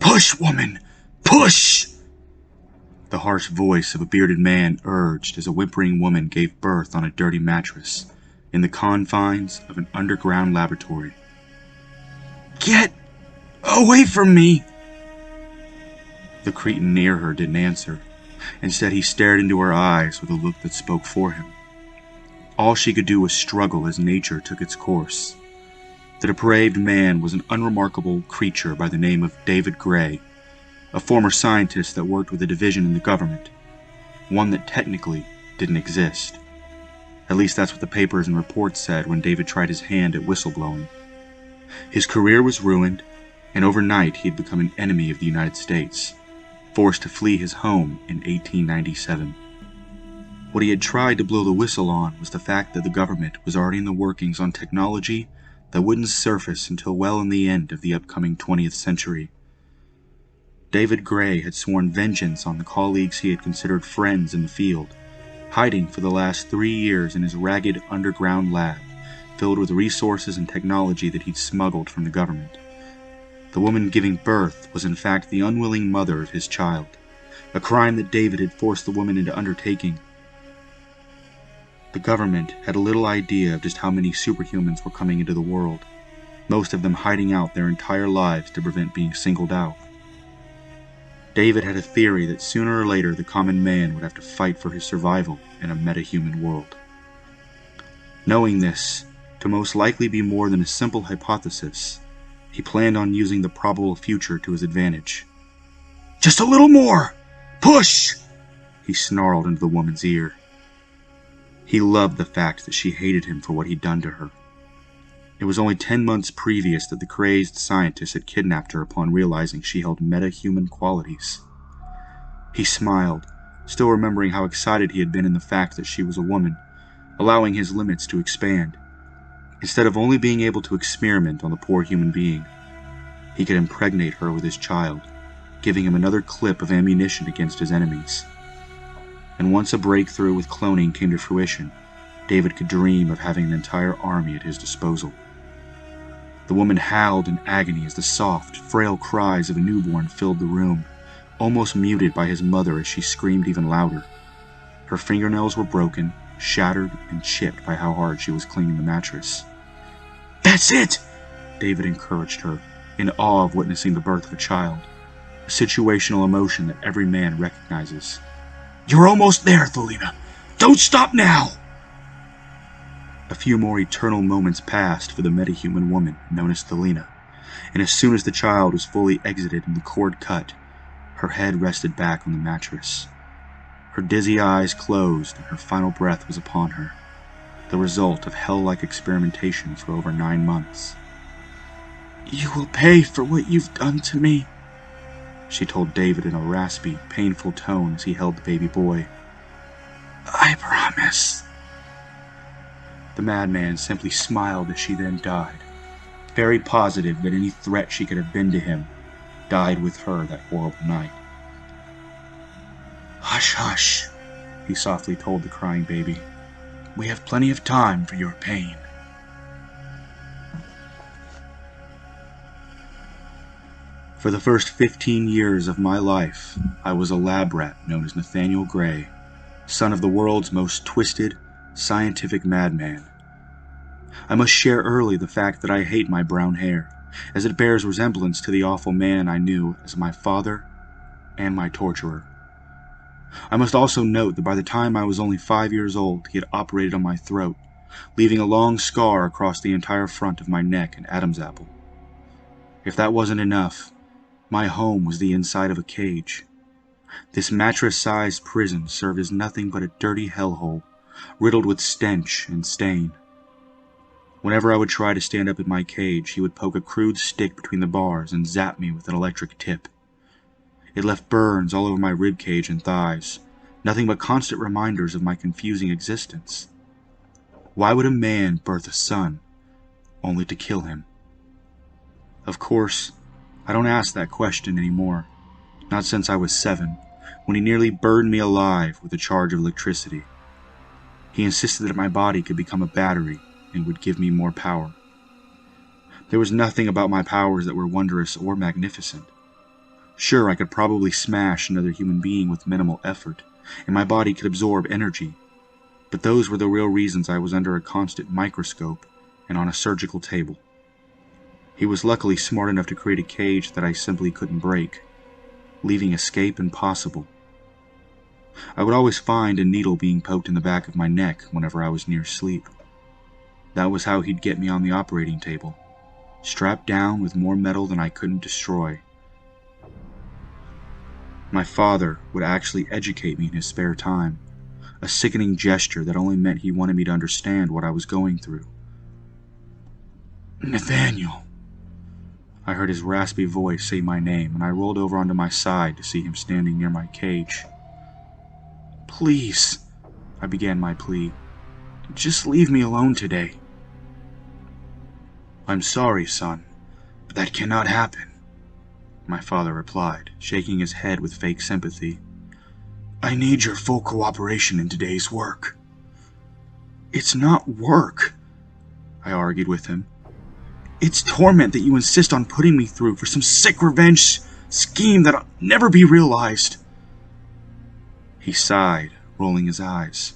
Push, woman! Push! The harsh voice of a bearded man urged as a whimpering woman gave birth on a dirty mattress in the confines of an underground laboratory. Get away from me! The cretin near her didn't answer. Instead, he stared into her eyes with a look that spoke for him. All she could do was struggle as nature took its course. The depraved man was an unremarkable creature by the name of David Gray, a former scientist that worked with a division in the government, one that technically didn't exist. At least that's what the papers and reports said when David tried his hand at whistleblowing. His career was ruined, and overnight he'd become an enemy of the United States, forced to flee his home in 1897. What he had tried to blow the whistle on was the fact that the government was already in the workings on technology that wouldn't surface until well in the end of the upcoming 20th century. David Gray had sworn vengeance on the colleagues he had considered friends in the field, hiding for the last 3 years in his ragged underground lab, filled with resources and technology that he'd smuggled from the government. The woman giving birth was in fact the unwilling mother of his child, a crime that David had forced the woman into undertaking. The government had little idea of just how many superhumans were coming into the world, most of them hiding out their entire lives to prevent being singled out. David had a theory that sooner or later the common man would have to fight for his survival in a metahuman world. Knowing this to most likely be more than a simple hypothesis, he planned on using the probable future to his advantage. Just a little more! Push! He snarled into the woman's ear. He loved the fact that she hated him for what he'd done to her. It was only 10 months previous that the crazed scientist had kidnapped her upon realizing she held meta-human qualities. He smiled, still remembering how excited he had been in the fact that she was a woman, allowing his limits to expand. Instead of only being able to experiment on the poor human being, he could impregnate her with his child, giving him another clip of ammunition against his enemies. And once a breakthrough with cloning came to fruition, David could dream of having an entire army at his disposal. The woman howled in agony as the soft, frail cries of a newborn filled the room, almost muted by his mother as she screamed even louder. Her fingernails were broken, shattered, and chipped by how hard she was cleaning the mattress. That's it! David encouraged her, in awe of witnessing the birth of a child, a situational emotion that every man recognizes. You're almost there, Thelina. Don't stop now! A few more eternal moments passed for the metahuman woman known as Thelina, and as soon as the child was fully exited and the cord cut, her head rested back on the mattress. Her dizzy eyes closed and her final breath was upon her, the result of hell-like experimentation for over 9 months. You will pay for what you've done to me, she told David in a raspy, painful tone as he held the baby boy. I promise. The madman simply smiled as she then died, very positive that any threat she could have been to him died with her that horrible night. Hush, hush, he softly told the crying baby. We have plenty of time for your pain. For the first 15 years of my life, I was a lab rat known as Nathaniel Gray, son of the world's most twisted, scientific madman. I must share early the fact that I hate my brown hair, as it bears resemblance to the awful man I knew as my father and my torturer. I must also note that by the time I was only 5 years old, he had operated on my throat, leaving a long scar across the entire front of my neck and Adam's apple. If that wasn't enough, my home was the inside of a cage. This mattress-sized prison served as nothing but a dirty hellhole, riddled with stench and stain. Whenever I would try to stand up in my cage, he would poke a crude stick between the bars and zap me with an electric tip. It left burns all over my ribcage and thighs, nothing but constant reminders of my confusing existence. Why would a man birth a son, only to kill him? Of course, I don't ask that question anymore, not since I was 7, when he nearly burned me alive with a charge of electricity. He insisted that my body could become a battery and would give me more power. There was nothing about my powers that were wondrous or magnificent. Sure, I could probably smash another human being with minimal effort, and my body could absorb energy, but those were the real reasons I was under a constant microscope and on a surgical table. He was luckily smart enough to create a cage that I simply couldn't break, leaving escape impossible. I would always find a needle being poked in the back of my neck whenever I was near sleep. That was how he'd get me on the operating table, strapped down with more metal than I couldn't destroy. My father would actually educate me in his spare time, a sickening gesture that only meant he wanted me to understand what I was going through. "Nathaniel." I heard his raspy voice say my name, and I rolled over onto my side to see him standing near my cage. "Please," I began my plea, "just leave me alone today." "I'm sorry, son, but that cannot happen," my father replied, shaking his head with fake sympathy. "I need your full cooperation in today's work." "It's not work," I argued with him. "It's torment that you insist on putting me through for some sick revenge scheme that'll never be realized." He sighed, rolling his eyes.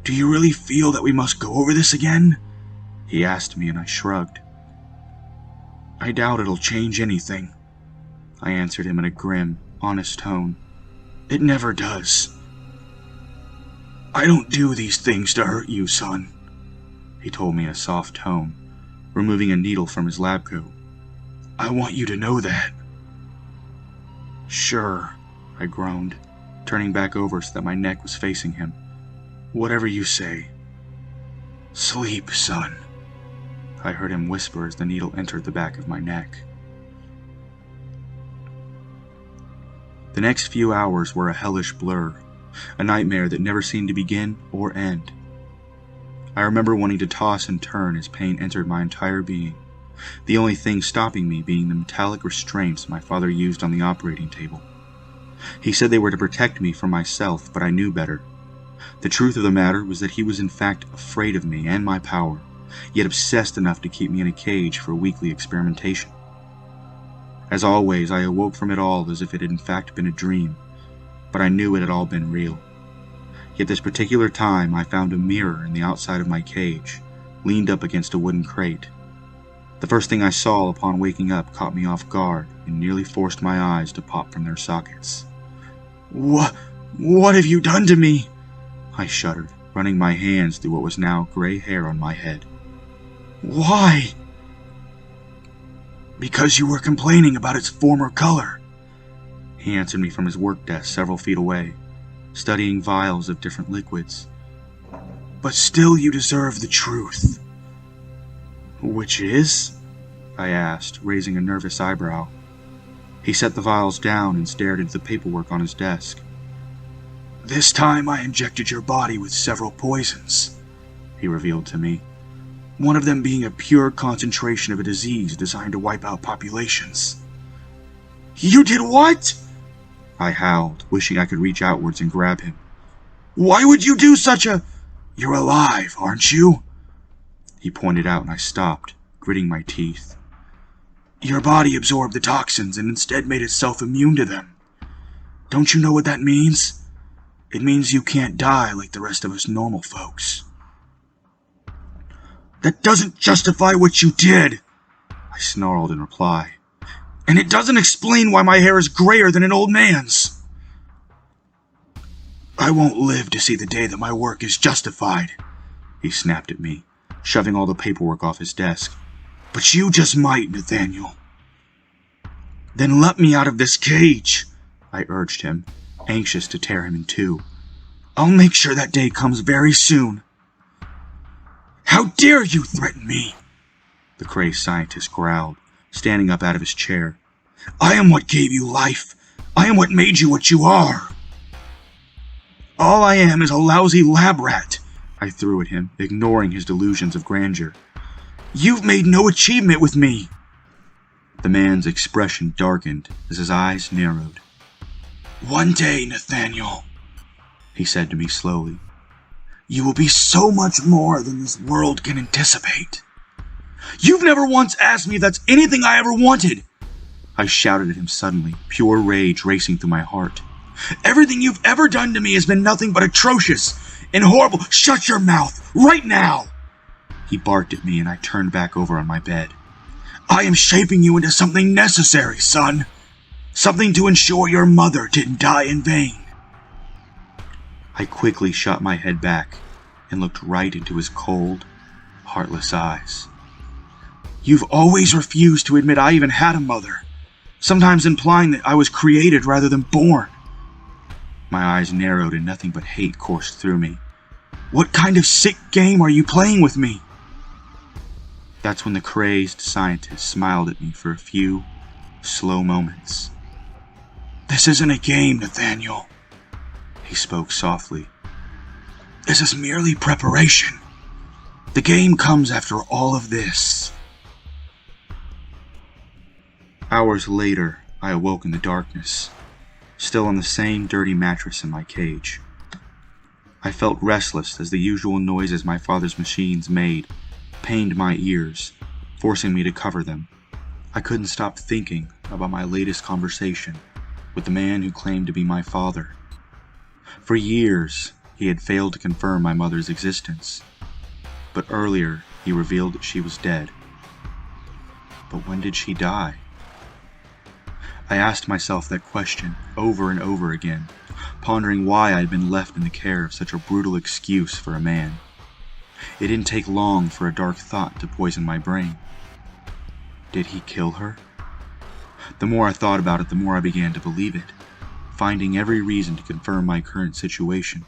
"Do you really feel that we must go over this again?" he asked me, and I shrugged. "I doubt it'll change anything," I answered him in a grim, honest tone. "It never does." "I don't do these things to hurt you, son," he told me in a soft tone, removing a needle from his lab coat. "I want you to know that." "Sure," I groaned, turning back over so that my neck was facing him. "Whatever you say." "Sleep, son," I heard him whisper as the needle entered the back of my neck. The next few hours were a hellish blur, a nightmare that never seemed to begin or end. I remember wanting to toss and turn as pain entered my entire being, the only thing stopping me being the metallic restraints my father used on the operating table. He said they were to protect me from myself, but I knew better. The truth of the matter was that he was in fact afraid of me and my power, yet obsessed enough to keep me in a cage for weekly experimentation. As always, I awoke from it all as if it had in fact been a dream, but I knew it had all been real. Yet this particular time I found a mirror in the outside of my cage, leaned up against a wooden crate. The first thing I saw upon waking up caught me off guard and nearly forced my eyes to pop from their sockets. What have you done to me?" I shuddered, running my hands through what was now gray hair on my head. "Why?" "Because you were complaining about its former color," he answered me from his work desk several feet away, studying vials of different liquids. "But still you deserve the truth." "Which is?" I asked, raising a nervous eyebrow. He set the vials down and stared into the paperwork on his desk. "This time I injected your body with several poisons," he revealed to me. "One of them being a pure concentration of a disease designed to wipe out populations." "You did what?" I howled, wishing I could reach outwards and grab him. "Why would you do such a—" "You're alive, aren't you?" he pointed out, and I stopped, gritting my teeth. "Your body absorbed the toxins and instead made itself immune to them. Don't you know what that means? It means you can't die like the rest of us normal folks." "That doesn't justify what you did," I snarled in reply. "And it doesn't explain why my hair is grayer than an old man's." "I won't live to see the day that my work is justified," he snapped at me, shoving all the paperwork off his desk. "But you just might, Nathaniel." "Then let me out of this cage," I urged him, anxious to tear him in two. "I'll make sure that day comes very soon." "How dare you threaten me?" the crazed scientist growled, standing up out of his chair. "I am what gave you life. I am what made you what you are." "All I am is a lousy lab rat," I threw at him, ignoring his delusions of grandeur. "You've made no achievement with me." The man's expression darkened as his eyes narrowed. "One day, Nathaniel," he said to me slowly, "you will be so much more than this world can anticipate." "You've never once asked me if that's anything I ever wanted." I shouted at him suddenly, pure rage racing through my heart. "Everything you've ever done to me has been nothing but atrocious and horrible. Shut your mouth, right now!" He barked at me and I turned back over on my bed. "I am shaping you into something necessary, son. Something to ensure your mother didn't die in vain." I quickly shot my head back and looked right into his cold, heartless eyes. "You've always refused to admit I even had a mother, sometimes implying that I was created rather than born." My eyes narrowed and nothing but hate coursed through me. "What kind of sick game are you playing with me?" That's when the crazed scientist smiled at me for a few slow moments. "This isn't a game, Nathaniel," he spoke softly. "This is merely preparation. The game comes after all of this." Hours later, I awoke in the darkness, still on the same dirty mattress in my cage. I felt restless as the usual noises my father's machines made pained my ears, forcing me to cover them. I couldn't stop thinking about my latest conversation with the man who claimed to be my father. For years, he had failed to confirm my mother's existence, but earlier he revealed that she was dead. But when did she die? I asked myself that question over and over again, pondering why I had been left in the care of such a brutal excuse for a man. It didn't take long for a dark thought to poison my brain. Did he kill her? The more I thought about it, the more I began to believe it, finding every reason to confirm my current situation.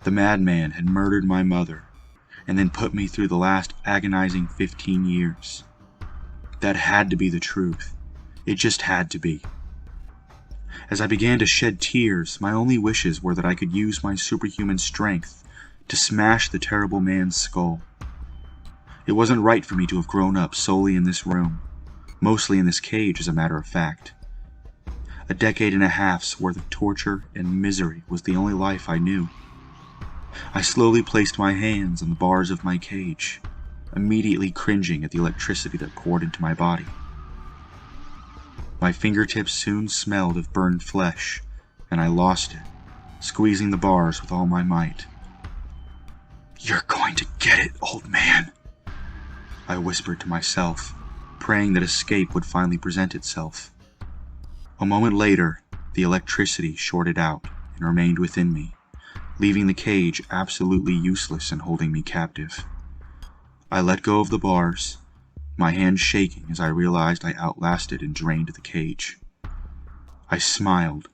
The madman had murdered my mother, and then put me through the last agonizing 15 years. That had to be the truth. It just had to be. As I began to shed tears, my only wishes were that I could use my superhuman strength to smash the terrible man's skull. It wasn't right for me to have grown up solely in this room, mostly in this cage as a matter of fact. A decade and a half's worth of torture and misery was the only life I knew. I slowly placed my hands on the bars of my cage, immediately cringing at the electricity that poured into my body. My fingertips soon smelled of burned flesh, and I lost it, squeezing the bars with all my might. "You're going to get it, old man," I whispered to myself, praying that escape would finally present itself. A moment later, the electricity shorted out and remained within me, leaving the cage absolutely useless in holding me captive. I let go of the bars, my hands shaking as I realized I outlasted and drained the cage. I smiled,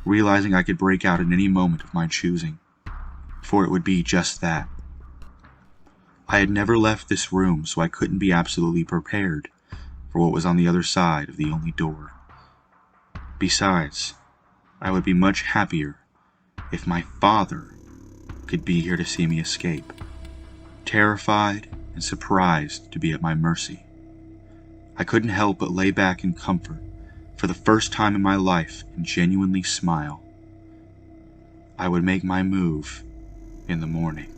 realizing I could break out at any moment of my choosing, for it would be just that. I had never left this room, so I couldn't be absolutely prepared for what was on the other side of the only door. Besides, I would be much happier if my father could be here to see me escape, terrified and surprised to be at my mercy. I couldn't help but lay back in comfort for the first time in my life and genuinely smile. I would make my move in the morning.